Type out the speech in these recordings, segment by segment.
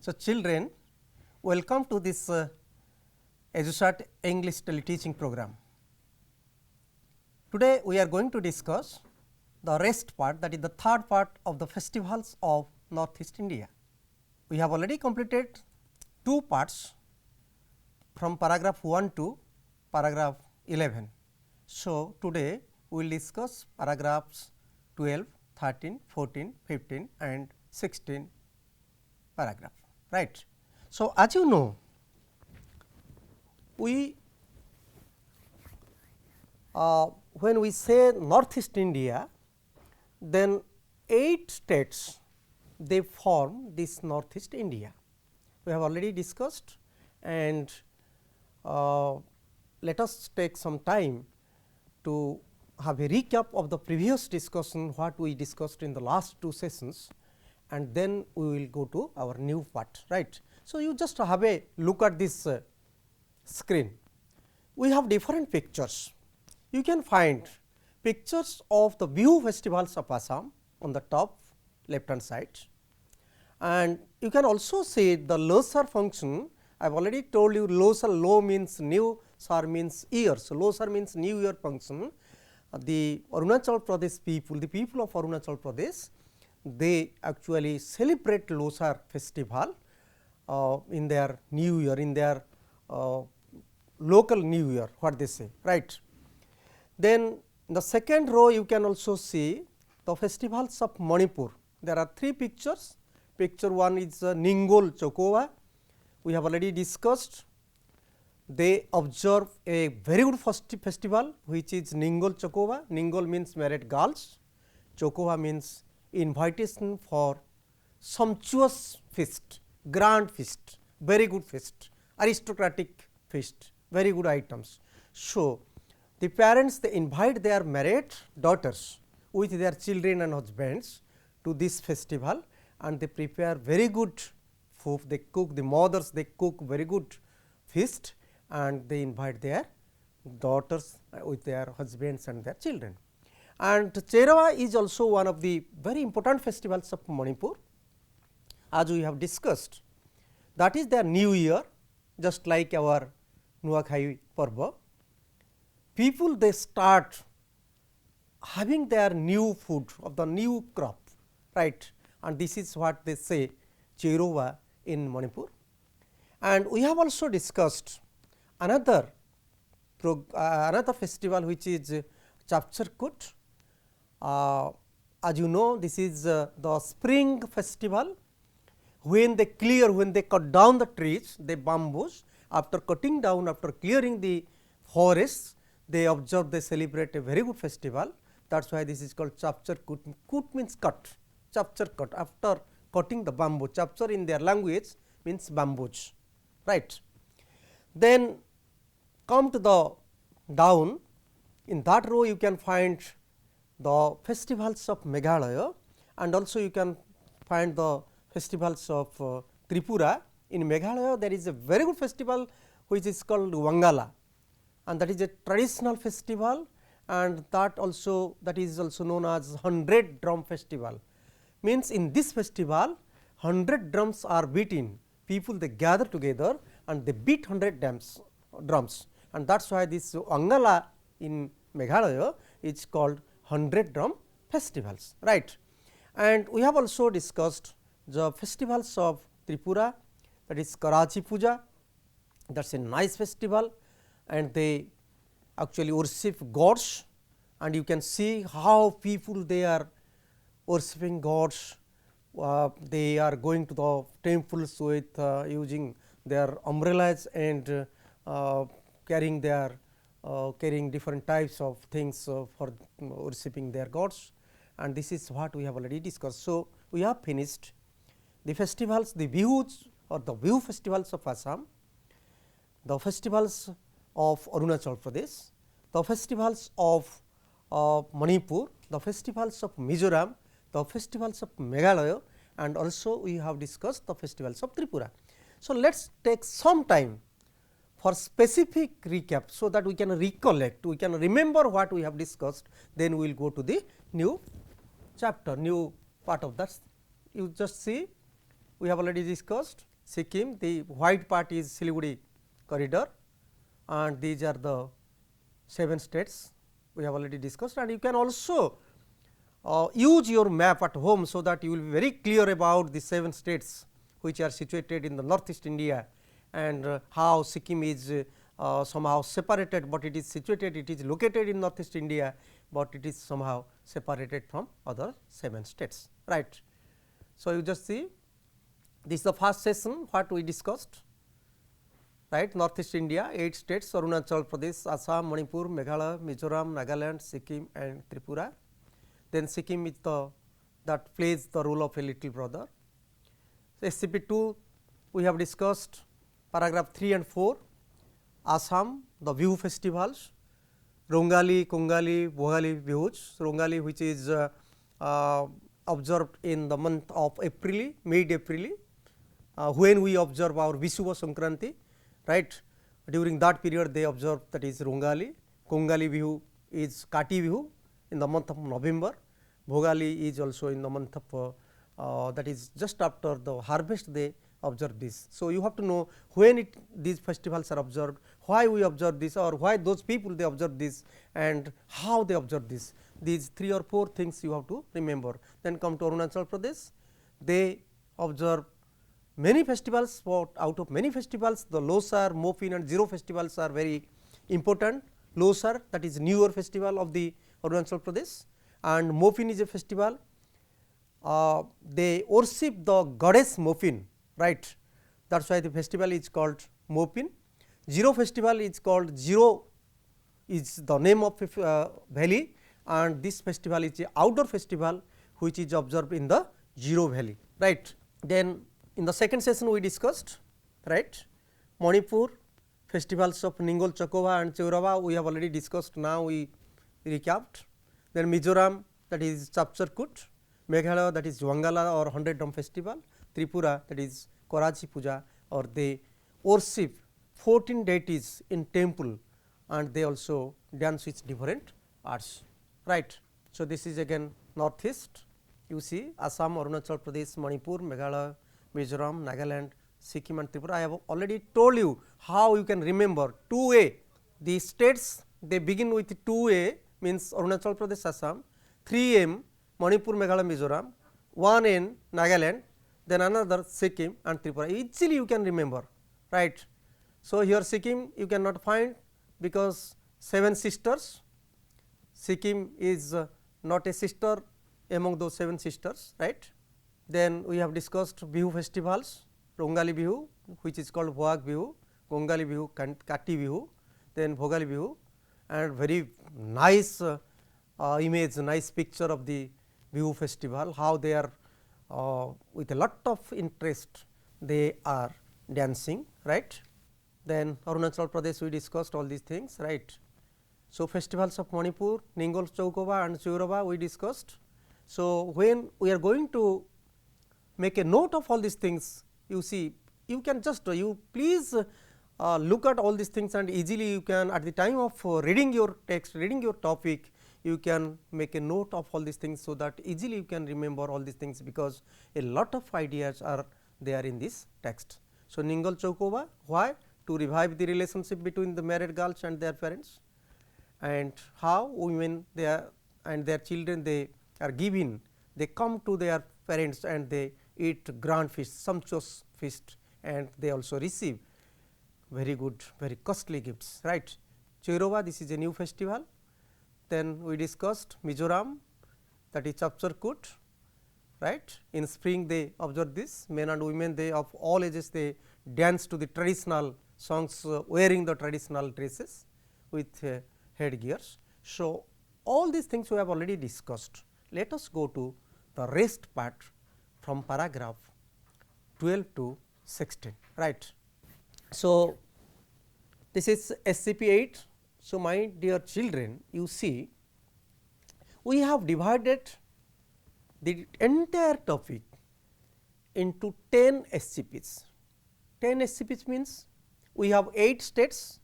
So, children, welcome to this EduSat English teleteaching program. Today, we are going to discuss the rest part, that is the third part of the festivals of Northeast India. We have already completed two parts from paragraph 1 to paragraph 11. So, today we will discuss paragraphs 12, 13, 14, 15 and 16 paragraph, right. So, as you know, we when we say Northeast India, then 8 states they form this Northeast India. We have already discussed, and let us take some time to have a recap of the previous discussion, what we discussed in the last two sessions, and then we will go to our new part, right. So, you just have a look at this screen. We have different pictures. You can find pictures of the Bihu festivals of Assam on the top left hand side, and you can also see the Losar function. I have already told you Losar, Lo means new, Sar means year. So, Losar means new year function. The Arunachal Pradesh people, the people of Arunachal Pradesh, they actually celebrate Losar festival in their new year, in their local new year, what they say, right. Then in the second row you can also see the festivals of Manipur. There are three pictures. Picture 1 is Ningol Chokowa. We have already discussed. They observe a very good festival, which is Ningol Chokowa. Ningol means married girls, Chokowa means invitation for sumptuous feast, grand feast, very good feast, aristocratic feast, very good items. So, the parents they invite their married daughters with their children and husbands to this festival, and they prepare very good food. They cook, the mothers they cook very good feast, and they invite their daughters with their husbands and their children. And Cherawa is also one of the very important festivals of Manipur, as we have discussed. That is their new year, just like our Nuakhai Parva. People they start having their new food of the new crop, right, and this is what they say Cherawa in Manipur. And we have also discussed another festival, which is Chapcharkut. As you know, this is the spring festival, when they clear, when they cut down the trees, the bamboos, after cutting down, after clearing the forests, they observe, they celebrate a very good festival. That is why this is called Chapcharkut. Kut means cut, Chapcharkut, after cutting the bamboo. Chapchar in their language means bamboos, right. Then come to the down, in that row you can find the festivals of Meghalaya, and also you can find the festivals of Tripura. In Meghalaya there is a very good festival which is called Wangala, and that is a traditional festival, and that is also known as 100 drum festival. Means in this festival 100 drums are beaten, people they gather together and they beat 100 drums, and that is why this Wangala in Meghalaya is called 100 drum festivals, right. And we have also discussed the festivals of Tripura, that is Karachi Puja, that is a nice festival, and they actually worship gods, and you can see how people they are worshipping gods. They are going to the temples with using their umbrellas and carrying different types of things for worshipping their gods, and this is what we have already discussed. So, we have finished the festivals, the Bihus or the Bihu festivals of Assam, the festivals of Arunachal Pradesh, the festivals of Manipur, the festivals of Mizoram, the festivals of Meghalaya, and also we have discussed the festivals of Tripura. So, let us take some time for specific recap, so that we can recollect, we can remember what we have discussed, then we will go to the new chapter, new part of that. You just see, we have already discussed Sikkim, the white part is Siliguri corridor, and these are the 7 states we have already discussed. And you can also use your map at home, so that you will be very clear about the 7 states which are situated in the northeast India, and how Sikkim is somehow separated, but it is situated, it is located in northeast India, but it is somehow separated from other 7 states, right. So, you just see this is the first session what we discussed, right. Northeast India 8 states Arunachal Pradesh, Assam, Manipur, Meghalaya, Mizoram, Nagaland, Sikkim and Tripura. Then Sikkim is the that plays the role of a little brother. SCP-2 we have discussed paragraph 3 and 4, Assam, the Bihu festivals, Rongali, Kongali, Bhogali Bihus, Rongali which is observed in the month of April, mid-April, when we observe our Vishuva Sankranti, right. During that period they observe, that is Rongali. Kongali Bihu is Kati Bihu in the month of November. Bhogali is also in the month of that is just after the harvest they observe this. So, you have to know when these festivals are observed, why we observe this, or why those people they observe this, and how they observe this. These 3 or 4 things you have to remember. Then come to Arunachal Pradesh, they observe many festivals, but out of many festivals the Losar, Mopin and Zero festivals are very important. Losar, that is New Year festival of the Arunachal Pradesh, and Mopin is a festival, they worship the goddess Mopin, right. That is why the festival is called Mopin. Zero festival is called Zero, is the name of valley, and this festival is a outdoor festival which is observed in the Zero valley, right. Then in the second session we discussed, right, Manipur festivals of Ningol Chokova and Cheurava we have already discussed, now we recapped. Then Mizoram, that is Chapchar-Kut, Meghalaya, that is Wangala or 100 Drum festival, Tripura, that is Karachi Puja, or they worship 14 deities in temple, and they also dance with different arts, right. So, this is again northeast, you see Assam, Arunachal Pradesh, Manipur, Meghalaya, Mizoram, Nagaland, Sikkim and Tripura. I have already told you how you can remember 2A, the states they begin with 2A means Arunachal Pradesh, Assam, 3M Manipur, Meghalaya, Mizoram, 1N Nagaland, then another Sikkim and Tripura, easily you can remember, right. So, here Sikkim you cannot find, because 7 sisters, Sikkim is not a sister among those 7 sisters, right. Then we have discussed Bihu festivals, Rongali Bihu which is called Bhoag Bihu, Kongali Bihu, Kati Bihu, then Bhogali Bihu, and very nice image, nice picture of the Bihu festival, how they are with a lot of interest they are dancing, right. Then Arunachal Pradesh we discussed all these things, right. So, festivals of Manipur, Ningol Chokova and Cheurava we discussed. So, when we are going to make a note of all these things, you see you can just you please look at all these things, and easily you can at the time of reading your text, reading your topic, you can make a note of all these things, so that easily you can remember all these things, because a lot of ideas are there in this text. So, Ningol Chokova, why? To revive the relationship between the married girls and their parents, and how women they are and their children they are given, they come to their parents and they eat grand feast, sumptuous feast, and they also receive very good, very costly gifts, right. Cheurava, this is a new festival. Then we discussed Mizoram, that is Chapchar-Kut, right. In spring they observe this, men and women they of all ages they dance to the traditional songs, wearing the traditional dresses with headgears. So, all these things we have already discussed. Let us go to the rest part from paragraph 12 to 16, right. So, this is SCP-8. So, my dear children, you see we have divided the entire topic into 10 SCPs. 10 SCPs means we have 8 states.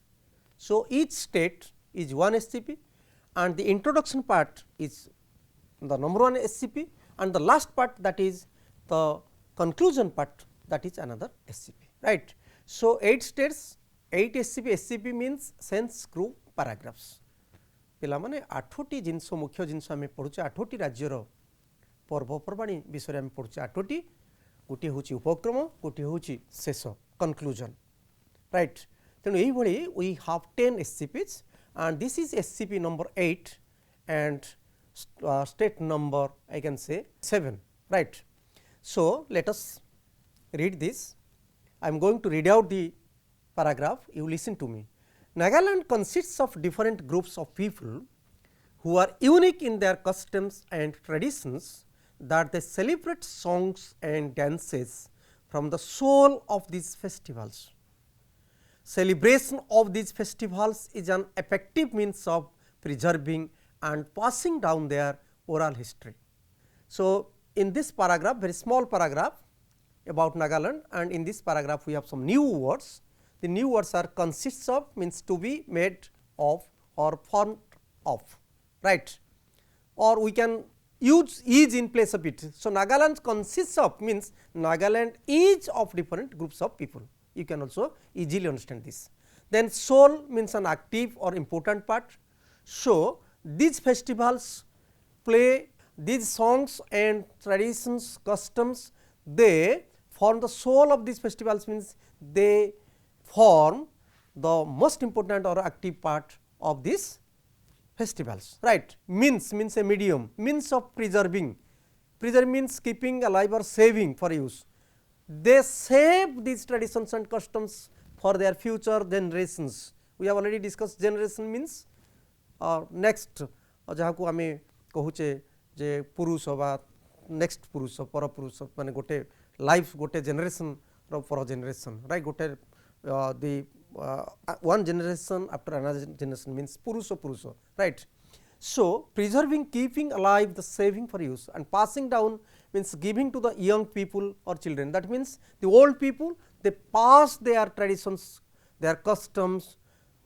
So, each state is 1 SCP, and the introduction part is the number 1 SCP, and the last part, that is the conclusion part, that is another SCP, right. So, 8 states, 8 SCP, SCP means sense group paragraphs. पिला माने 8टी जिनस मुख्य जिनस आम पढ़ुचे 8टी राज्यर पर्वपर्वाणी विषय आम पढ़ुचे 8टी गोटे हूँ उपक्रम गोटे हूँ शेष कनक्लूजन राइट तेणु यही we have 10 SCPs and this is SCP number 8 and state number I can say 7 right. So, let us read this. I am going to read out the paragraph, you listen to me. Nagaland consists of different groups of people who are unique in their customs and traditions, that they celebrate songs and dances from the soul of these festivals. Celebration of these festivals is an effective means of preserving and passing down their oral history. So, in this paragraph, very small paragraph about Nagaland, and in this paragraph we have some new words. The new words are consists of means to be made of or formed of, right, or we can use is in place of it. So, Nagaland consists of means Nagaland is of different groups of people, you can also easily understand this. Then soul means an active or important part. So, these festivals play these songs and traditions, customs, they form the soul of these festivals means they form the most important or active part of these festivals, right. Means a medium, means of preserving, preserve means keeping alive or saving for use. They save these traditions and customs for their future generations. We have already discussed generation means next जहाँ को आम कहूचे जे पुरुष बा next पुरुष पर पुरुष माने गोटे लाइफ गोटे जनरेशन पर जनरेशन राइट गोटे दी one generation after another generation means purusha purusha right. So, preserving, keeping alive, the saving for use, and passing down means giving to the young people or children. That means the old people they pass their traditions, their customs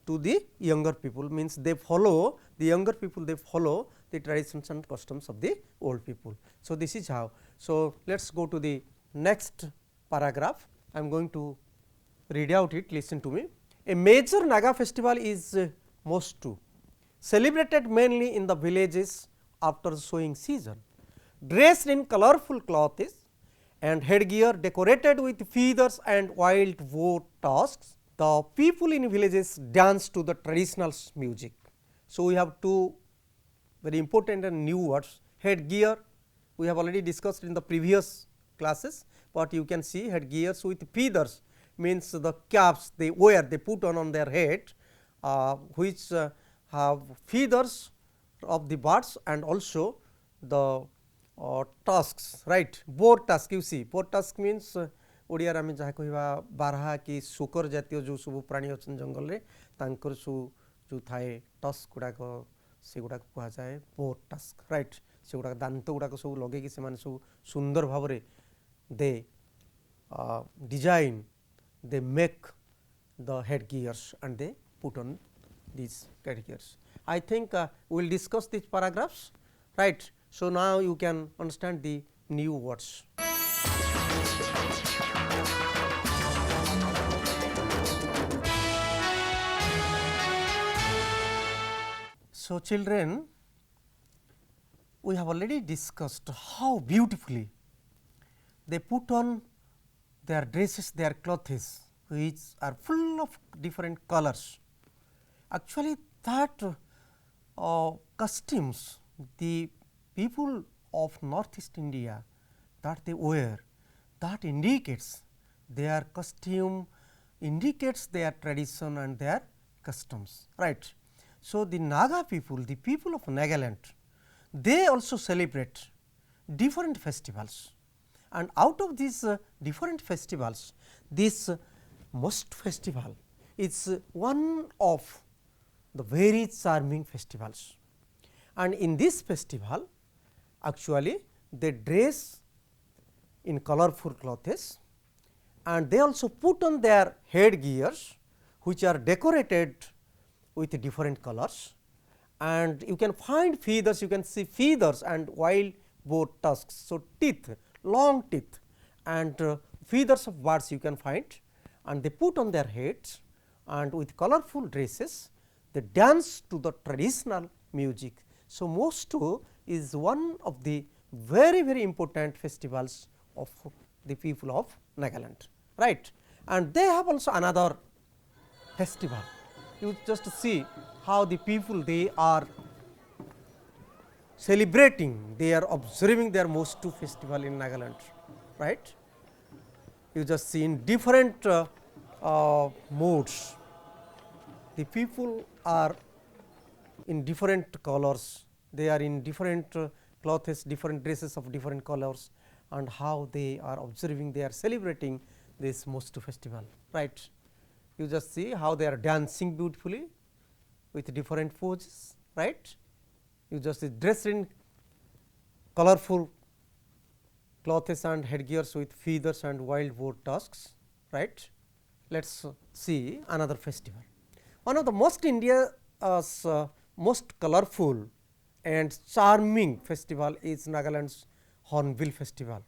to the younger people, means they follow the younger people, they follow the traditions and customs of the old people. So, this is how. So, let us go to the next paragraph. I am going to read out it, listen to me. A major Naga festival is Mostu, celebrated mainly in the villages after the sowing season. Dressed in colorful clothes and headgear decorated with feathers and wild boar tusks, the people in villages dance to the traditional music. So, we have two very important and new words. Headgear we have already discussed in the previous classes, but you can see headgears with feathers means the caps they wear, they put on their head, which have feathers of the birds and also the tusks, right. Boar tusk, you see boar tusk means Odia आम जहाँ कह बारहा कि सुकर जातीय जो सब प्राणी अच्छा जंगल में तांकर जो थाए टस्क गुड़ाक से गुड़ाक कहुए बोर टस्क राइट से गुड़ाक दांत गुड़ाक सब लगे से सब सुंदर भाव दे design they make the headgears and they put on these headgears. I think we will discuss these paragraphs, right. So, now you can understand the new words. So, children, we have already discussed how beautifully they put on their dresses, their clothes, which are full of different colors. Actually, that costumes the people of Northeast India that they wear, that indicates their costume, indicates their tradition and their customs, right. So, the Naga people, the people of Nagaland, they also celebrate different festivals. And out of these different festivals, this Mostu festival is one of the very charming festivals. And in this festival, actually they dress in colorful clothes and they also put on their headgears, which are decorated with different colors. And you can find feathers, you can see feathers and wild boar tusks. So, teeth, long teeth and feathers of birds you can find, and they put on their heads, and with colorful dresses they dance to the traditional music. So, Mosto is one of the very important festivals of the people of Nagaland, right. And they have also another festival. You just see how the people they are celebrating, they are observing their Mosto festival in Nagaland, right. You just see in different modes, the people are in different colors, they are in different clothes, different dresses of different colors, and how they are observing, they are celebrating this Mosto festival, right. You just see how they are dancing beautifully with different poses, right. You just see dressed in colorful clothes and headgears with feathers and wild boar tusks, right. Let us see another festival. One of the most India's most colorful and charming festival is Nagaland's Hornbill festival.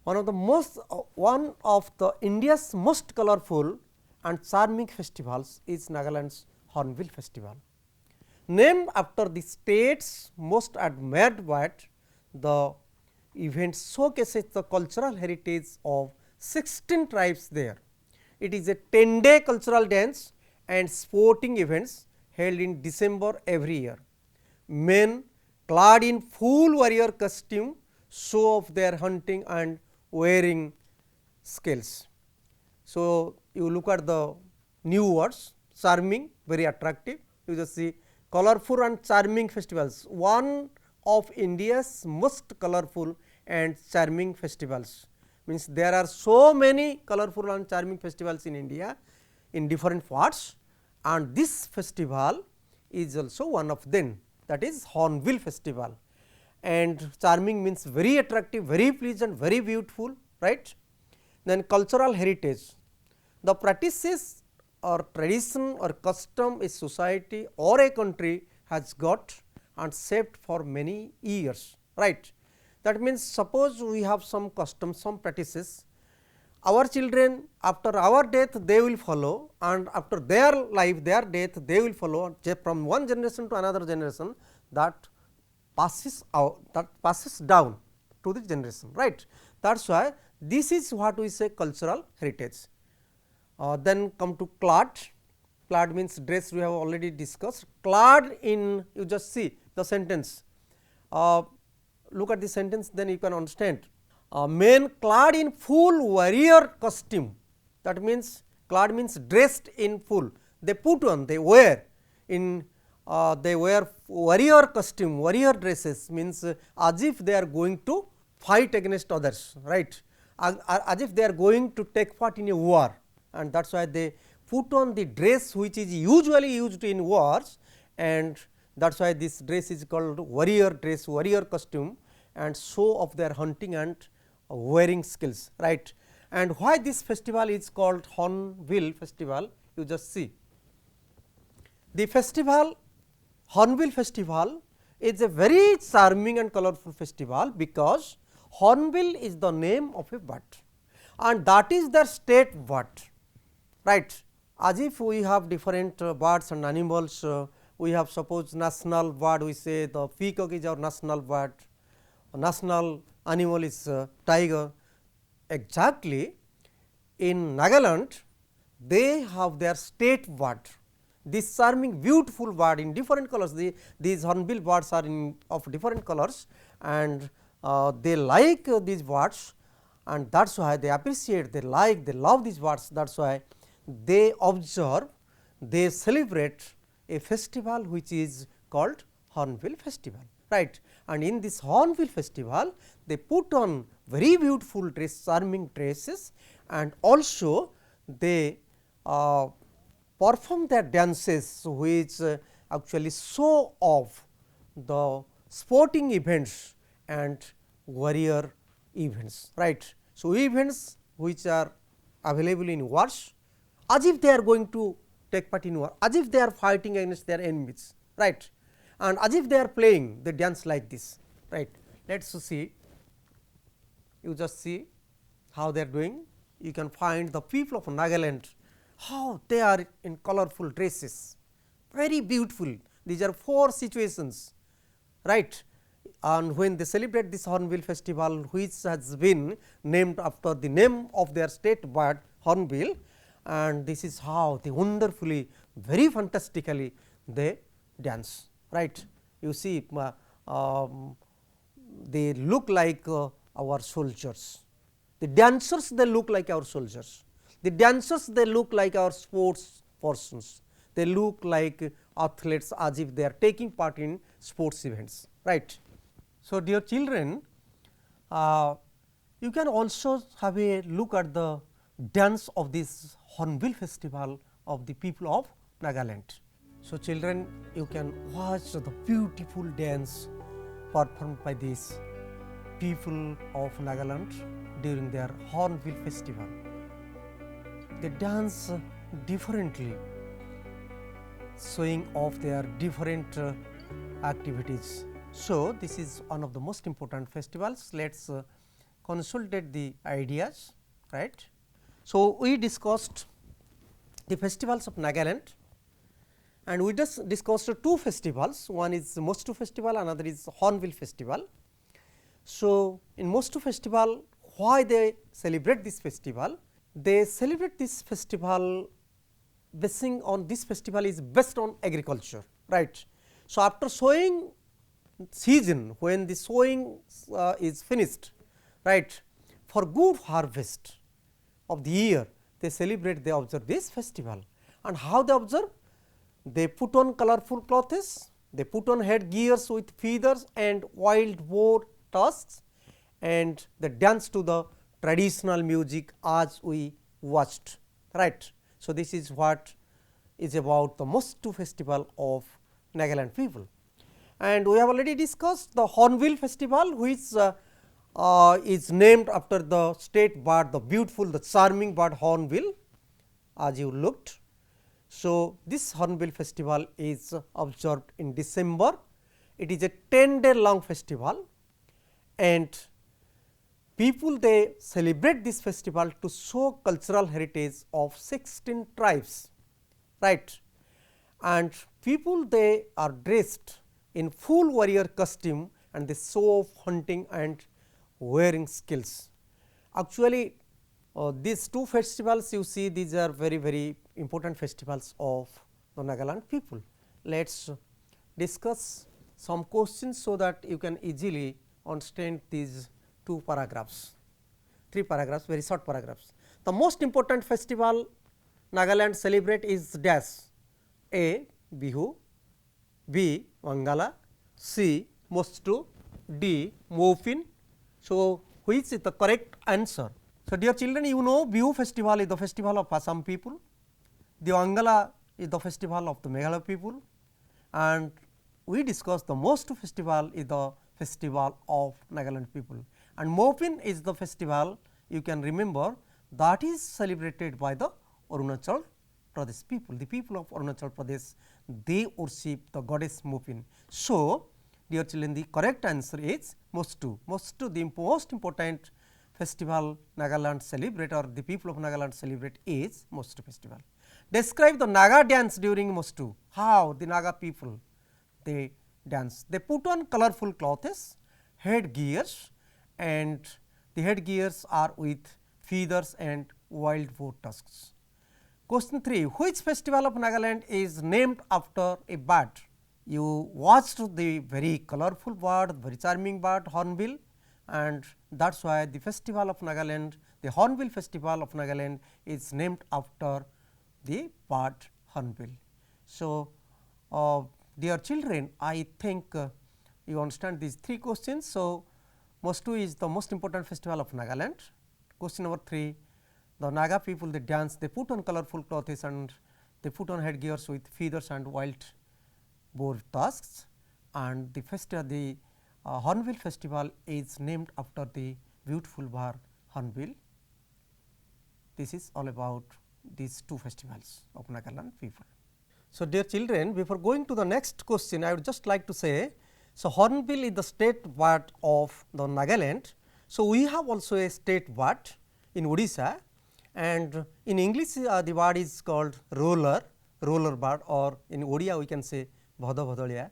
One of the India's most colorful and charming festivals is Nagaland's Hornbill festival. Named after the state's most admired bird, the event showcases the cultural heritage of 16 tribes there. It is a 10-day cultural dance and sporting events held in December every year. Men clad in full warrior costume show off their hunting and wearing skills. So, you look at the new words, charming, very attractive. You just see colorful and charming festivals, one of India's most colorful and charming festivals. Means there are so many colorful and charming festivals in India in different parts, and this festival is also one of them, that is Hornbill festival. And charming means very attractive, very pleasant, very beautiful, right. Then cultural heritage, the practices or tradition or custom a society or a country has got and shaped for many years, right. That means, suppose we have some customs, some practices, our children after our death they will follow, and after their life, their death they will follow, from one generation to another generation, that passes out, that passes down to the generation, right. That is why this is what we say cultural heritage. Then come to clad. Clad means dress, we have already discussed. Clad in, you just see the sentence, look at the sentence, then you can understand. Men clad in full warrior costume, that means clad means dressed in full, they put on, they wear in they wear warrior costume, warrior dresses, means as if they are going to fight against others, right, as if they are going to take part in a war, and that is why they put on the dress which is usually used in wars, and that is why this dress is called warrior dress, warrior costume, and show of their hunting and wearing skills, right. And why this festival is called Hornbill festival, you just see. The festival, Hornbill festival, is a very charming and colorful festival, because Hornbill is the name of a bird, and that is their state bird, right. As if we have different birds and animals, we have suppose national bird, we say the peacock is our national bird, national animal is tiger. Exactly, in Nagaland they have their state bird, this charming beautiful bird in different colors. These hornbill birds are of different colors, and they like these birds, and that is why they appreciate, they like, they love these birds. That is why they observe, they celebrate a festival which is called Hornbill festival, right. And in this Hornbill festival, they put on very beautiful dress, charming dresses, and also they perform their dances which actually show off the sporting events and warrior events, right. So, events which are available in wars, as if they are going to take part in war, as if they are fighting against their enemies, right, and as if they are playing, they dance like this, right. Let us see, you just see how they are doing. You can find the people of Nagaland, how they are in colorful dresses, very beautiful. These are 4 situations, right. And when they celebrate this Hornbill festival, which has been named after the name of their state bird Hornbill, and this is how they wonderfully, very fantastically they dance, right. You see, they look like our soldiers. The dancers, they look like our soldiers. The dancers, they look like our sports persons. They look like athletes as if they are taking part in sports events, right. So, dear children, you can also have a look at the dance of this Hornbill festival of the people of Nagaland. So, children, you can watch the beautiful dance performed by these people of Nagaland during their Hornbill festival. They dance differently, showing off their different activities. So, this is one of the most important festivals. Let us consolidate the ideas, right. So, we discussed the festivals of Nagaland, and we just discussed 2 festivals. One is Mostu festival, another is Hornbill festival. So, in Mostu festival, why they celebrate this festival? They celebrate this festival basing on this festival is based on agriculture, right. So, after sowing season, when the sowing is finished, right, for good harvest of the year, they celebrate, they observe this festival. And how they observe? They put on colorful clothes, they put on head gears with feathers and wild boar tusks, and they dance to the traditional music as we watched, right. So, this is what is about the Mostu festival of Nagaland people. And we have already discussed the Hornbill festival, which is named after the state bird, the beautiful, the charming bird Hornbill, as you looked. So, this Hornbill festival is observed in December. It is a 10-day long festival, and people they celebrate this festival to show cultural heritage of 16 tribes, right. And people they are dressed in full warrior costume, and they show off hunting and wearing skills. Actually, these 2 festivals you see, these are very important festivals of the Nagaland people. Let us discuss some questions, so that you can easily understand these 2 paragraphs, 3 paragraphs, very short paragraphs. The most important festival Nagaland celebrate is dash: A. Bihu, B. Wangala, C. Mostu, D. Mopin. So, which is the correct answer? So, dear children, you know Bihu festival is the festival of Assam people, the Wangala is the festival of the Meghalaya people, and we discussed the Mostu festival is the festival of Nagaland people, and Mopin is the festival you can remember that is celebrated by the Arunachal Pradesh people. The people of Arunachal Pradesh, they worship the goddess Mopin. So, dear children, the correct answer is Mostu. Mostu, the most important festival Nagaland celebrate, or the people of Nagaland celebrate, is Mostu festival. Describe the Naga dance during Mostu. How the Naga people they dance? They put on colorful clothes, head gears, and the head gears are with feathers and wild boar tusks. Question 3. Which festival of Nagaland is named after a bird? You watched the very colorful bird, very charming bird Hornbill, and that is why the festival of Nagaland, the Hornbill festival of Nagaland is named after the bird Hornbill. So, dear children, I think you understand these 3 questions. So, Mostu is the most important festival of Nagaland. Question number 3, the Naga people they dance, they put on colorful clothes and they put on headgears with feathers and wild boar tusks, and the Hornbill festival is named after the beautiful bird Hornbill. This is all about these 2 festivals of Nagaland people. So, dear children, before going to the next question, I would just like to say, so Hornbill is the state bird of the Nagaland. So, we have also a state bird, in Odisha, and in English the bird is called roller bird, or in Odia we can say bhada bhadaliya,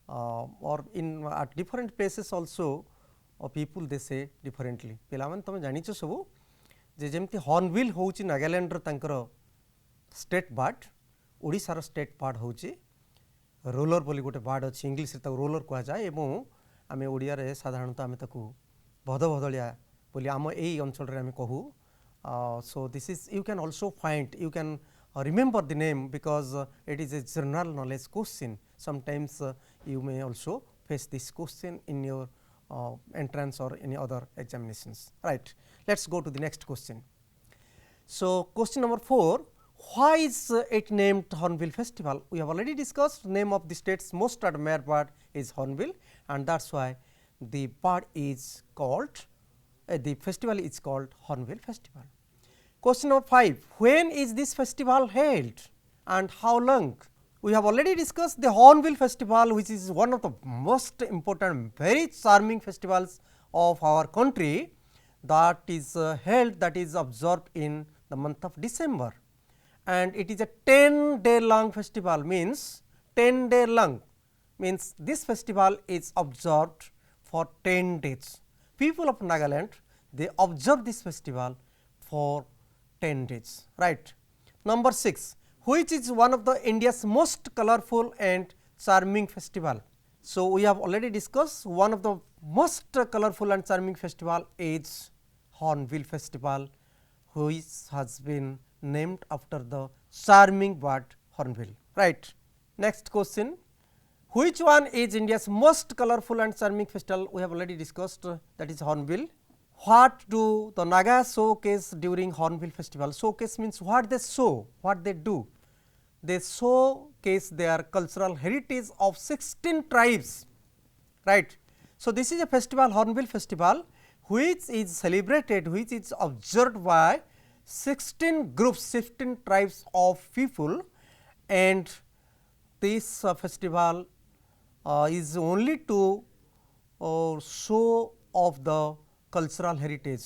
or in at different places also people they say differently. पिलामान तमे जानिछ सबु जे जेमति hornbill होउची नागालैंड रो तांकर state bird, Odisha रो state bird होउची roller बोली गोटे bird अछि, English रे ताको रोलर कहा जाय एवं आमे ओडिया रे साधारणतः आमे ताको भद भदलिया बोली आम एई अंचल रे आमे कहू. So this is you can also find, you can remember the name because it is a general knowledge question. Sometimes you may also face this question in your entrance or any other examinations, right. Let us go to the next question. So question number 4, why is it named Hornbill Festival? We have already discussed name of the state's most admired bird is hornbill, and that is why the bird is called the festival is called Hornbill Festival. Question number 5, when is this festival held and how long? We have already discussed the Hornbill Festival, which is one of the most important, very charming festivals of our country, that is held, that is observed in the month of December, and it is a 10-day long festival, means 10-day long, means this festival is observed for 10 days. People of Nagaland, they observe this festival for 10 days, right. Number 6, which is one of the India's most colorful and charming festival? So we have already discussed one of the most colorful and charming festival is Hornbill Festival, which has been named after the charming bird hornbill, right. Next question, which one is India's most colorful and charming festival? We have already discussed that is hornbill. What do the Nagas showcase during Hornbill Festival? Showcase means what they show, what they do. They showcase their cultural heritage of 16 tribes, right. So this is a festival, Hornbill Festival, which is celebrated, which is observed by 16 groups, 16 tribes of people, and this festival is only to show of the cultural heritage,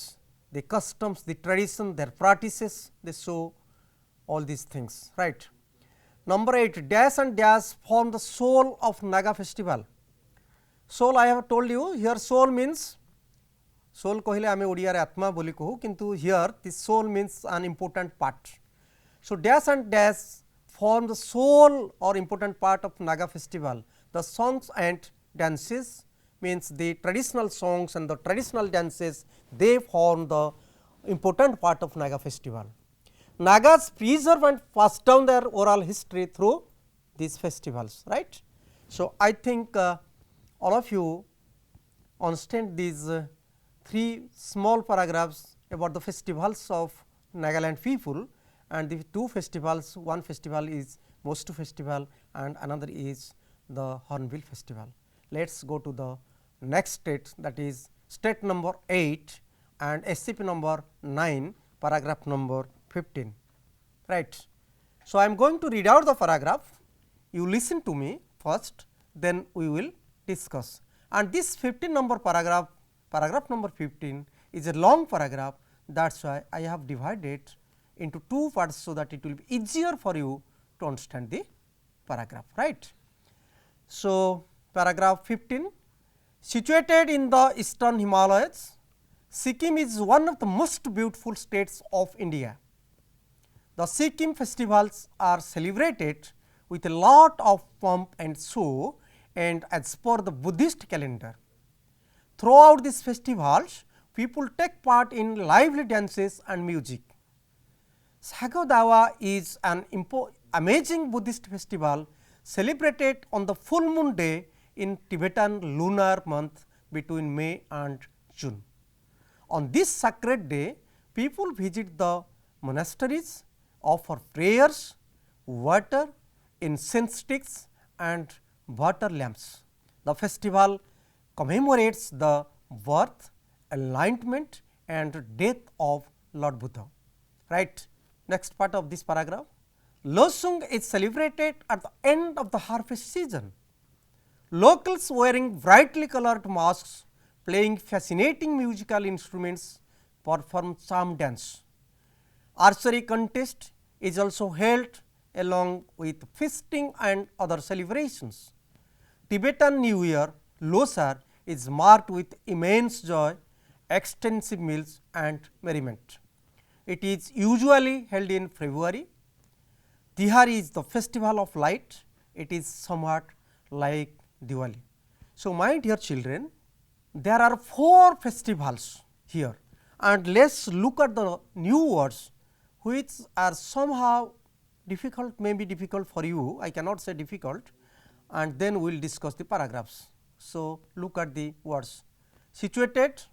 the customs, the tradition, their practices, they show all these things, right. Number 8, dash and dash form the soul of Naga festival. Soul I have told you, here soul means, soul कहले आमे ओडिया रे आत्मा बोली कहू, किंतु here this soul means an important part. So dash and dash form the soul or important part of Naga festival. The songs and dances means the traditional songs and the traditional dances, they form the important part of Naga festival. Nagas preserve and pass down their oral history through these festivals, right. So I think all of you understand these 3 small paragraphs about the festivals of Nagaland people, and the 2 festivals, one festival is Mostu festival and another is the Hornbill festival. Let us go to the next state, that is state number 8 and SCP number 9, paragraph number 15, right. So I am going to read out the paragraph, you listen to me first, then we will discuss. And this 15 number paragraph, paragraph number 15 is a long paragraph, that is why I have divided into 2 parts, so that it will be easier for you to understand the paragraph, right. So paragraph 15, situated in the eastern Himalayas, Sikkim is one of the most beautiful states of India. The Sikkim festivals are celebrated with a lot of pomp and show, and as per the Buddhist calendar. Throughout these festivals, people take part in lively dances and music. Sagadawa is an amazing Buddhist festival celebrated on the full moon day in Tibetan lunar month between May and June. On this sacred day, people visit the monasteries, offer prayers, water, incense sticks and water lamps. The festival commemorates the birth, enlightenment and death of Lord Buddha, right. Next part of this paragraph, Losung is celebrated at the end of the harvest season. Locals wearing brightly colored masks, playing fascinating musical instruments, perform charm dance. Archery contest is also held along with feasting and other celebrations. Tibetan New Year Losar is marked with immense joy, extensive meals and merriment. It is usually held in February. Dihari is the festival of light, it is somewhat like Diwali. So, my dear children, there are 4 festivals here, and let us look at the new words which are somehow difficult, may be difficult for you, I cannot say difficult, and then we will discuss the paragraphs. So, look at the words situated,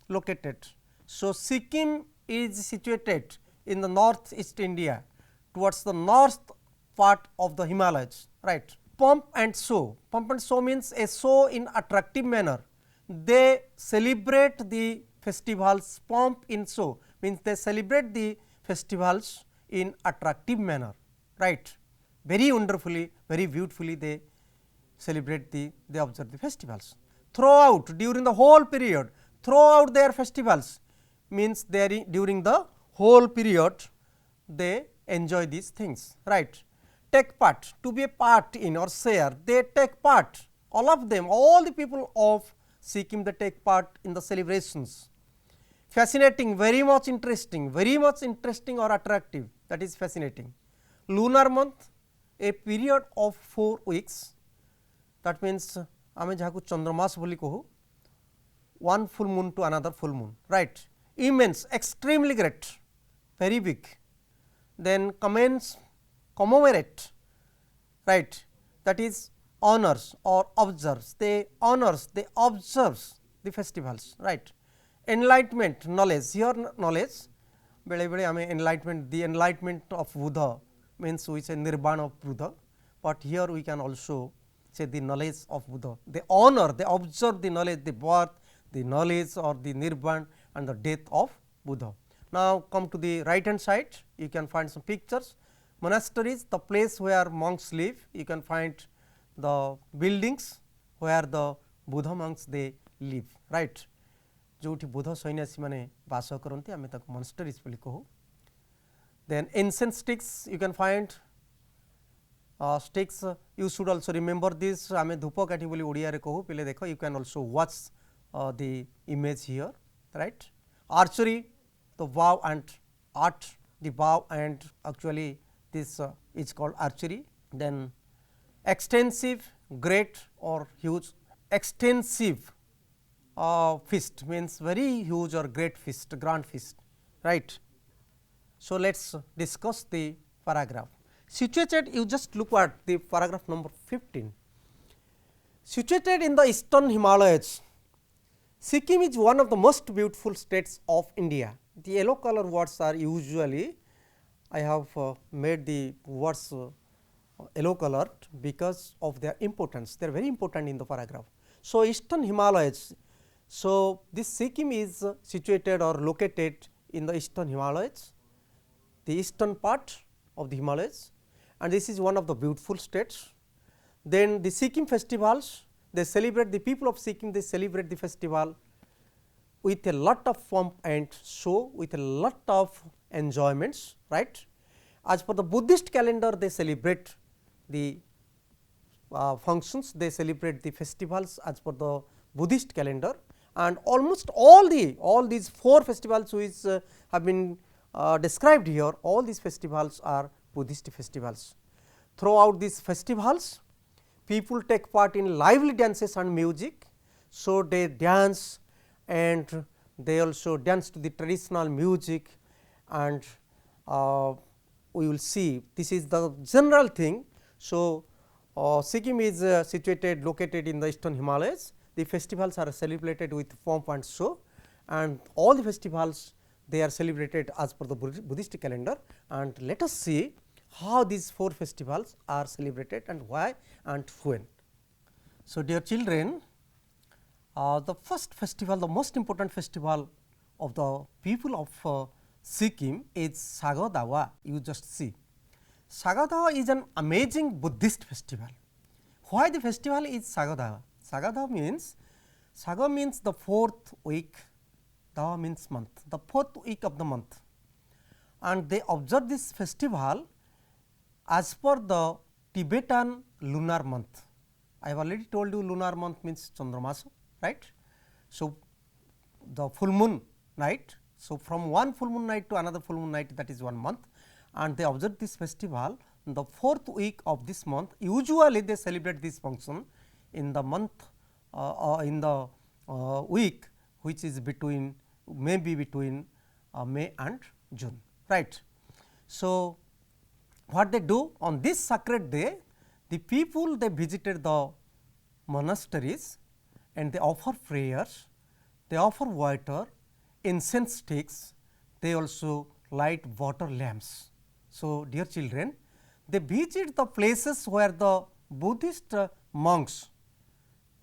located. So, Sikkim is situated in the northeast India towards the north part of the Himalayas, right. Pomp and show, pomp and show means a show in attractive manner. They celebrate the festivals, pomp in show means they celebrate the festivals in attractive manner, right. Very wonderfully, very beautifully they celebrate they observe the festivals. Throughout, during the whole period, throughout their festivals means they during the whole period they enjoy these things, right. Take part, to be a part in or share, they take part, all of them, all the people of Sikkim they take part in the celebrations. Fascinating, very much interesting or attractive, that is fascinating. Lunar month, a period of 4 weeks, that means ame jahaku chandramas boli kohu, one full moon to another full moon, right. Immense, extremely great, very big. Then commemorate, right, that is honors or observes, they honors, they observes the festivals, right. Enlightenment, knowledge, here knowledge, bele bele ame enlightenment, the enlightenment of Buddha means we say nirvana of Buddha, but here we can also say the knowledge of Buddha. They honor, they observe the knowledge, the birth, the knowledge or the nirvana and the death of Buddha. Now, come to the right hand side, you can find some pictures. Monasteries, the place where monks live, you can find the buildings where the Buddha monks they live, right. जोठी Buddha सन्यासी माने वास करते आमे ताको मोनास्टरीज बोली कहू. Then ancient sticks you can find sticks, you should also remember this, आमे धूप काठी बोली ओडिया रे कहू पहिले देखो, you can also watch the image here, right. Archery, the bow and art, the bow and actually this is called archery. Then extensive, great or huge, extensive feast means very huge or great feast, grand feast, right. So, let us discuss the paragraph. Situated, you just look at the paragraph number 15. Situated in the eastern Himalayas, Sikkim is one of the most beautiful states of India. The yellow color words are usually, I have made the words yellow colored because of their importance, they are very important in the paragraph. So, eastern Himalayas, so this Sikkim is situated or located in the eastern Himalayas, the eastern part of the Himalayas, and this is one of the beautiful states. Then the Sikkim festivals, they celebrate, the people of Sikkim they celebrate the festival with a lot of pomp and show, with a lot of enjoyments, right. As per the Buddhist calendar, they celebrate the functions, they celebrate the festivals as per the Buddhist calendar, and almost all these 4 festivals which have been described here, all these festivals are Buddhist festivals. Throughout these festivals, people take part in lively dances and music. So, they dance and they also dance to the traditional music, and we will see this is the general thing. So, Sikkim is situated located in the eastern Himalayas. The festivals are celebrated with pomp and show, and all the festivals they are celebrated as per the Buddhist calendar, and let us see how these 4 festivals are celebrated and why and when. So, dear children, the first festival, the most important festival of the people of Sikkim is Sagadawa. You just see, Sagadawa is an amazing Buddhist festival. Why the festival is Sagadawa? Sagadawa means, Saga means the 4th week, Dawa means month, the 4th week of the month, and they observe this festival as per the Tibetan lunar month. I have already told you lunar month means Chandramasu, right. So, the full moon night. So, from one full moon night to another full moon night, that is 1 month, and they observe this festival in the 4th week of this month. Usually they celebrate this function in the month in the week which is between maybe between May and June, right. So, what they do on this sacred day, the people they visited the monasteries and they offer prayers, they offer water, incense sticks, they also light water lamps. So, dear children, they visit the places where the Buddhist monks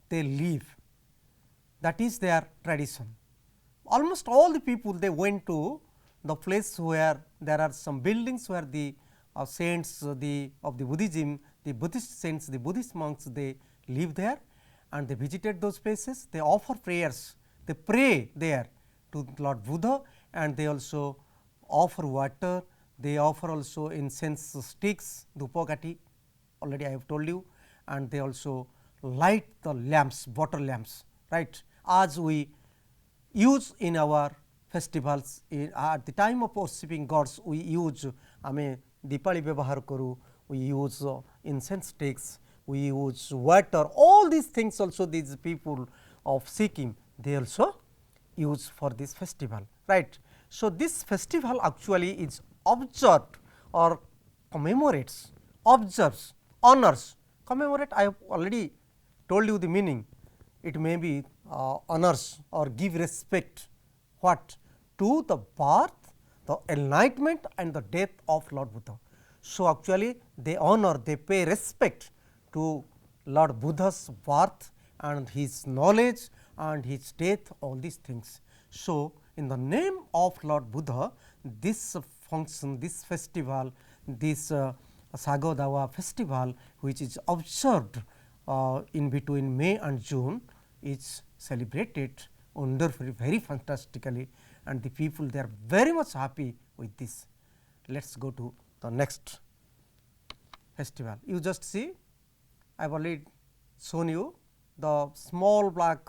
they live, that is their tradition. Almost all the people they went to the place where there are some buildings where the saints of the Buddhism, the Buddhist saints, the Buddhist monks they live there, and they visited those places. They offer prayers, they pray there to Lord Buddha, and they also offer water, they offer also incense sticks, dhupakati, already I have told you, and they also light the lamps, water lamps, right, as we use in our festivals. At the time of worshipping gods, we use Deepali ব্যবহার করু, we use incense sticks, we use water, all these things also these people of Sikkim they also use for this festival, right. So, this festival actually is observed or commemorates, observes, honors, commemorate I have already told you the meaning. It may be honors or give respect what to the birth, the enlightenment and the death of Lord Buddha. So, actually they honor, they pay respect to Lord Buddha's birth and his knowledge and his death, all these things. So, in the name of Lord Buddha, this function, this festival, this Sago Dawa festival which is observed in between May and June is celebrated wonderfully, very fantastically, and the people they are very much happy with this. Let us go to the next festival. You just see, I have already shown you the small black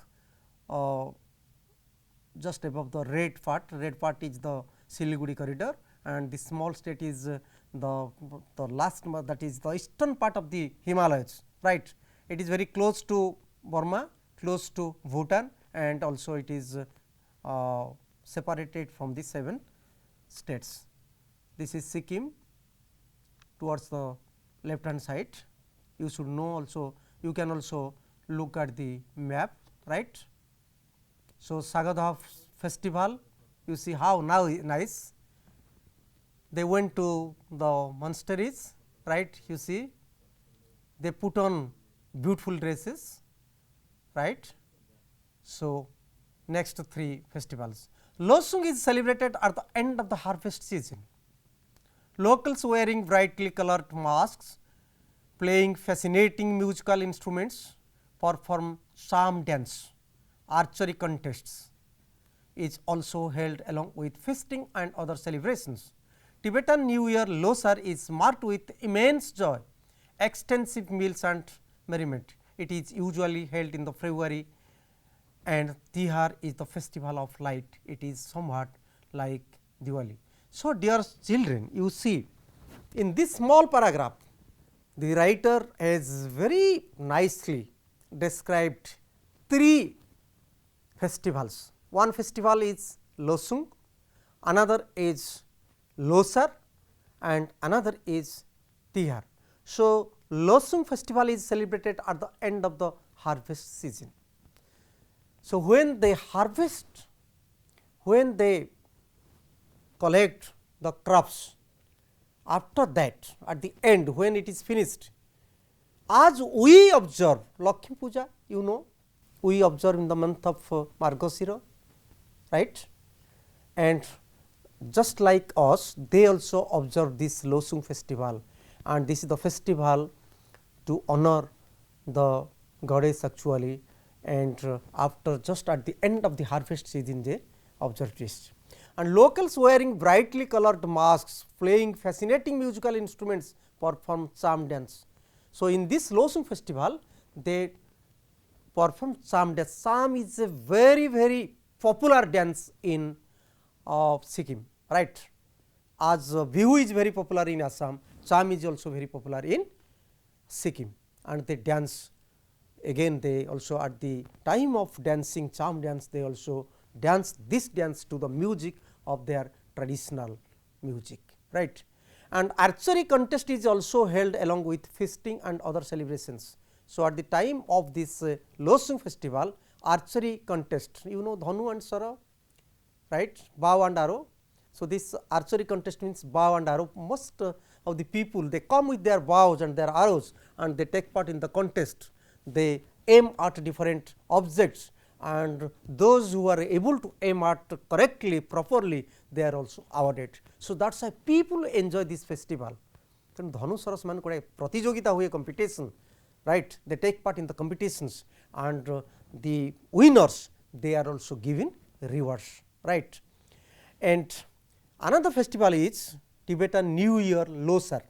just above the red part is the Siliguri corridor, and the small state is the last, that is the eastern part of the Himalayas, right. It is very close to Burma, close to Bhutan, and also it is separated from the 7 states. This is Sikkim towards the left hand side. You should know also, you can also look at the map, right. So, Sagadha festival, you see how now nice. They went to the monasteries, right. You see, they put on beautiful dresses, right. So, next 3 festivals. Losung is celebrated at the end of the harvest season. Locals wearing brightly colored masks, playing fascinating musical instruments, perform sham dance, archery contests is also held along with feasting and other celebrations. Tibetan New Year Losar is marked with immense joy, extensive meals and merriment. It is usually held in the February, and Tihar is the festival of light. It is somewhat like Diwali. So, dear children, you see in this small paragraph, the writer has very nicely described 3 festivals. One festival is Losung, another is Losar, and another is Tihar. So, Losung festival is celebrated at the end of the harvest season. So, when they harvest, when they collect the crops, after that at the end when it is finished, as we observe Lakshmi Puja, you know, we observe in the month of Margashira, right, and just like us they also observe this Losung festival, and this is the festival to honor the goddess actually, and after just at the end of the harvest season observe this. And locals wearing brightly colored masks, playing fascinating musical instruments, perform charm dance. So, in this Losung festival, they perform charm dance. Charm is a very popular dance in Sikkim, right. As Bihu is very popular in Assam, charm is also very popular in Sikkim, and they dance. Again, they also at the time of dancing charm dance, they also dance this dance to the music of their traditional music, right. And archery contest is also held along with feasting and other celebrations. So, at the time of this Losung festival, archery contest, you know Dhanu and Sara, right, bow and arrow. So, this archery contest means bow and arrow. Most of the people, they come with their bows and their arrows, and they take part in the contest. They aim at different objects, and those who are able to aim at correctly, properly, they are also awarded. So, that is why people enjoy this festival. Dhanu Saras man kore pratijogita huye, competition, right. They take part in the competitions, and the winners, they are also given rewards, right. And another festival is Tibetan New Year, Losar.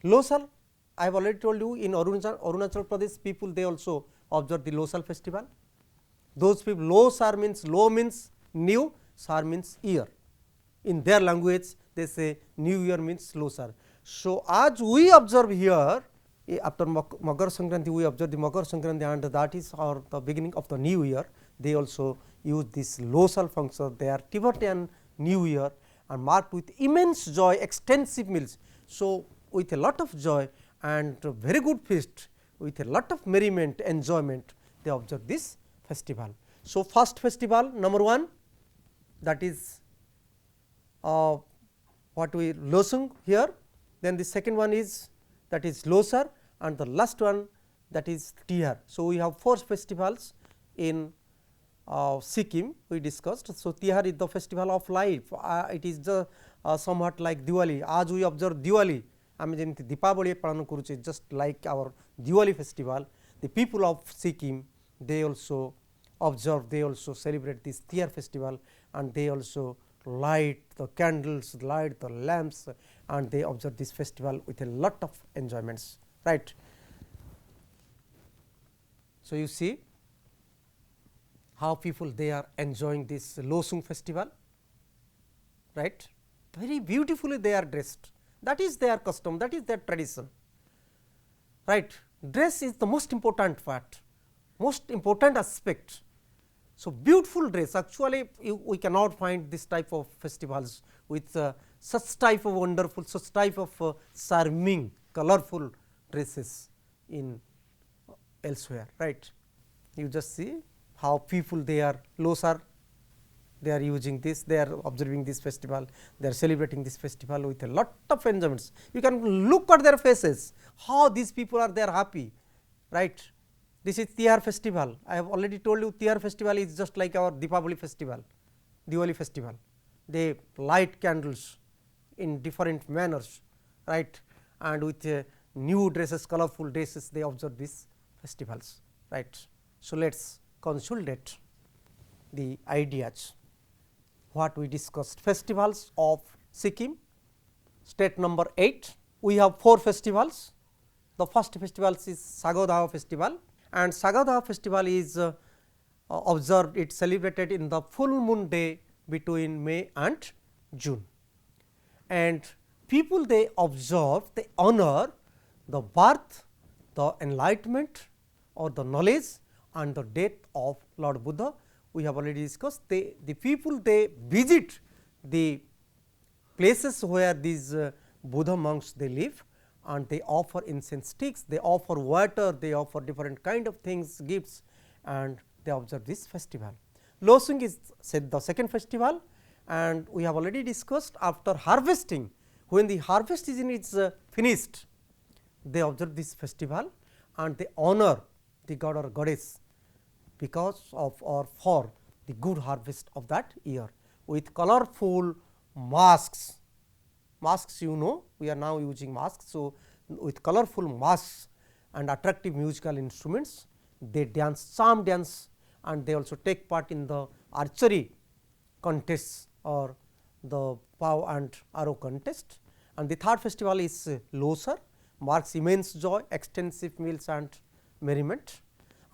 Losar, I have already told you, in Arunachal Pradesh people, they also observe the Losar festival. Those people, Losar means, Lo means new, Sar means year. In their language, they say New Year means Losar. So, as we observe here, after Makar Sankranti, we observe the Makar Sankranti, and that is the beginning of the New Year. They also use this Losar function, their Tibetan New Year, and marked with immense joy, extensive meals. So, with a lot of joy and very good feast, with a lot of merriment, enjoyment, they observe this festival. So, first festival number 1, that is what we Losung here, then the second one is that is Losar, and the last one that is Tihar. So, we have 4 festivals in Sikkim we discussed. So, Tihar is the festival of life, it is the somewhat like Diwali. As we observe Diwali, ଆମେ ଯେମିତି ଦୀପାବଳି ପାଳନ କରୁଛେ, just like our Diwali festival, the people of Sikkim, they also observe, they also celebrate this Tihar festival, and they also light the candles, light the lamps, and they observe this festival with a lot of enjoyments, right. So, you see how people they are enjoying this Losung festival, right. Very beautifully they are dressed, that is their custom, that is their tradition, right. Dress is the most important part, most important aspect. So, beautiful dress, actually we cannot find this type of festivals with such type of wonderful, such type of charming, colorful dresses in elsewhere, right. You just see how people they are Losar, they are using this, they are observing this festival, they are celebrating this festival with a lot of enjoyments. You can look at their faces, how these people are, they are happy, right. This is Tihar festival. I have already told you Tihar festival is just like our Deepavali festival, Diwali festival. They light candles in different manners, right, and with new dresses, colorful dresses, they observe these festivals, right. So, let us consolidate the ideas what we discussed. Festivals of Sikkim, state number 8. We have 4 festivals. The first festival is Sagodhao festival, and Sagodhao festival is observed, it celebrated in the full moon day between May and June. And people they observe, they honor the birth, the enlightenment or the knowledge and the death of Lord Buddha. We have already discussed, the people they visit the places where these Buddha monks they live, and they offer incense sticks, they offer water, they offer different kind of things, gifts, and they observe this festival. Losung is said the second festival, and we have already discussed after harvesting, when the harvest season is finished, they observe this festival and they honor the god or goddess because of or for the good harvest of that year with colorful masks. Masks, you know, we are now using masks. So, with colorful masks and attractive musical instruments, they dance charm dance, and they also take part in the archery contests or the bow and arrow contest. And the third festival is Losar, marks immense joy, extensive meals and merriment.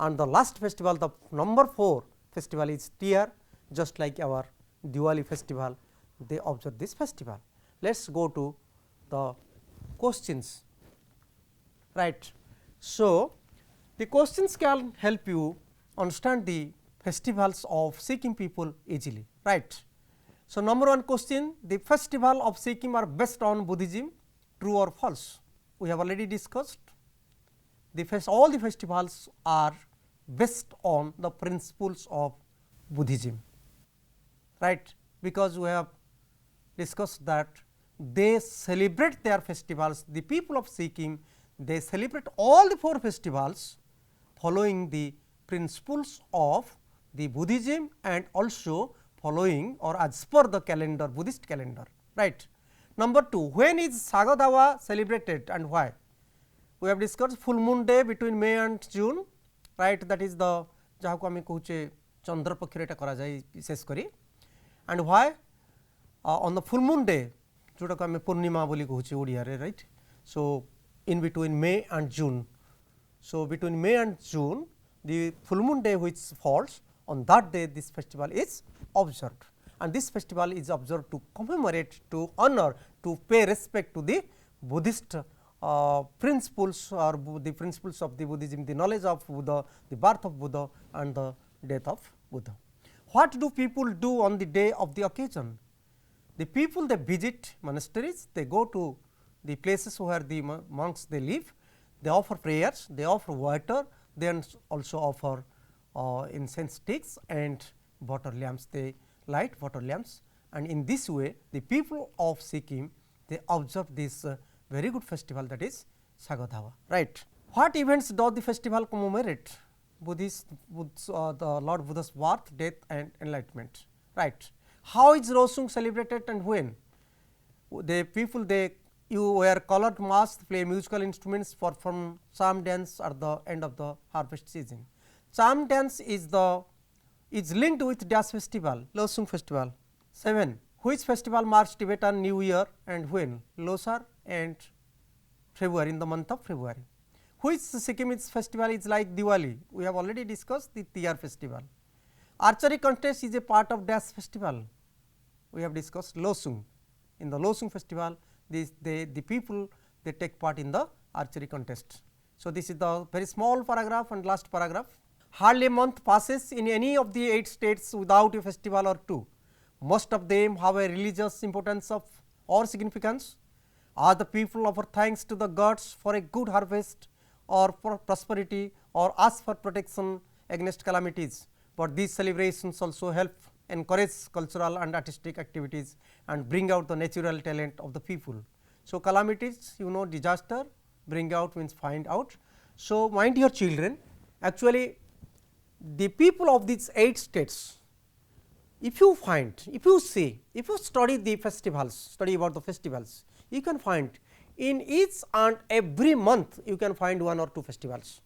And the last festival, the number 4 festival is Tiyar, just like our Diwali festival, they observe this festival. Let us go to the questions, right. So, the questions can help you understand the festivals of Sikkim people easily, right. So, number 1 question, the festival of Sikkim are based on Buddhism, true or false? We have already discussed. All the festivals are based on the principles of Buddhism, right, because we have discussed that they celebrate their festivals. The people of Sikkim, they celebrate all the 4 festivals following the principles of the Buddhism and also following or as per the calendar, Buddhist calendar, right. Number 2, when is Sagadawa celebrated and why? We have discussed full moon day between May and June, right, that is the jahaku ame kohuche chandra pakhire eta kara jay bisesh kari, and why on the full moon day jotaku ame purnima boli kohuche odia re, right. So, in between May and June. So, between May and June, the full moon day which falls on that day, this festival is observed, and this festival is observed to commemorate, to honor, to pay respect to the Buddhist principles or the principles of the Buddhism, the knowledge of Buddha, the birth of Buddha and the death of Buddha. What do people do on the day of the occasion? The people, they visit monasteries, they go to the places where the monks they live, they offer prayers, they offer water, they also offer incense sticks and water lamps, they light water lamps, and in this way the people of Sikkim, they observe this very good festival, that is Sagadawa, right. What events does the festival commemorate? The Lord Buddha's birth, death and enlightenment, right. How is Losung celebrated and when? The people, you wear colored masks, play musical instruments, perform charm dance at the end of the harvest season. Charm dance is linked with dash festival, Losung festival. 7. Which festival marks Tibetan New Year and when? Losar and February, in the month of February. Which Sikkimese festival is like Diwali? We have already discussed the Tiyar festival. Archery contest is a part of dash festival. We have discussed Losung. In the Losung festival, the people, they take part in the archery contest. So, this is the very small paragraph and last paragraph. Hardly a month passes in any of the 8 states without a festival or 2. Most of them have a religious importance or significance. Are the people offer thanks to the gods for a good harvest or for prosperity or ask for protection against calamities, but these celebrations also help encourage cultural and artistic activities and bring out the natural talent of the people. So, calamities, disaster, bring out means find out. So, my dear children, actually the people of these 8 states, if you study the festivals, study about the festivals, you can find in each and every month you can find 1 or 2 festivals,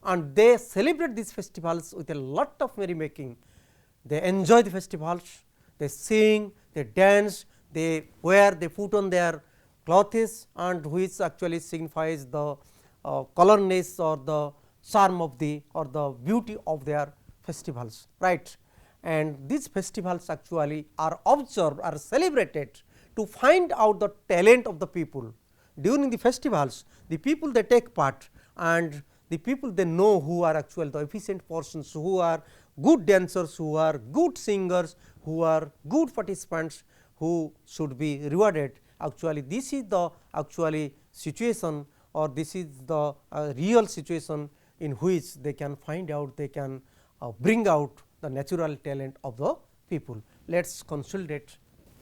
and they celebrate these festivals with a lot of merrymaking. They enjoy the festivals, they sing, they dance, they wear, they put on their clothes, and which actually signifies the colorness or the charm of the beauty of their festivals, right. And these festivals actually are observed, are celebrated to find out the talent of the people. During the festivals, the people, they take part, and the people, they know who are actually the efficient persons, who are good dancers, who are good singers, who are good participants, who should be rewarded. Actually, this is the situation, or this is the real situation in which they can find out, they can bring out the natural talent of the people. Let us consolidate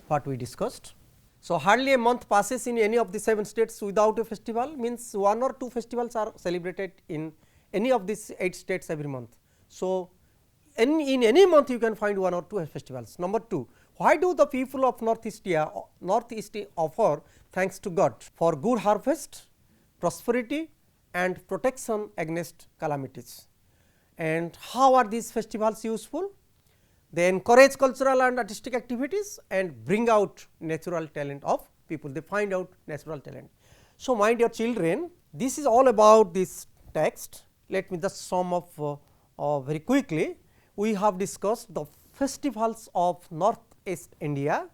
what we discussed. So, hardly a month passes in any of the 7 states without a festival, means 1 or 2 festivals are celebrated in any of these 8 states every month. So, in any month you can find 1 or 2 festivals. Number 2, why do the people of Northeast offer thanks to God for good harvest, prosperity and protection against calamities? And how are these festivals useful? They encourage cultural and artistic activities and bring out natural talent of people. They find out natural talent. So, my dear children, this is all about this text. Let me just sum up very quickly. We have discussed the festivals of Northeast India.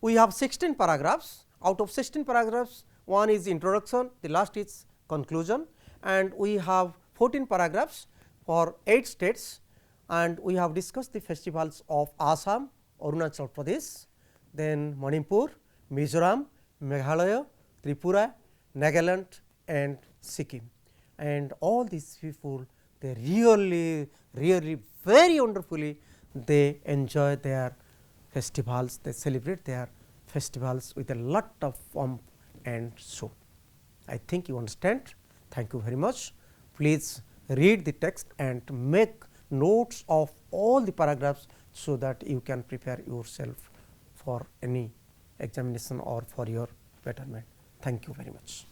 We have 16 paragraphs. Out of 16 paragraphs, one is introduction, the last is conclusion, and we have 14 paragraphs for 8 states, and we have discussed the festivals of Assam, Arunachal Pradesh, then Manipur, Mizoram, Meghalaya, Tripura, Nagaland and Sikkim. And all these people, they really very wonderfully they enjoy their festivals, they celebrate their festivals with a lot of pomp and show. I think you understand. Thank you very much. Please read the text and make notes of all the paragraphs, so that you can prepare yourself for any examination or for your betterment. Thank you very much.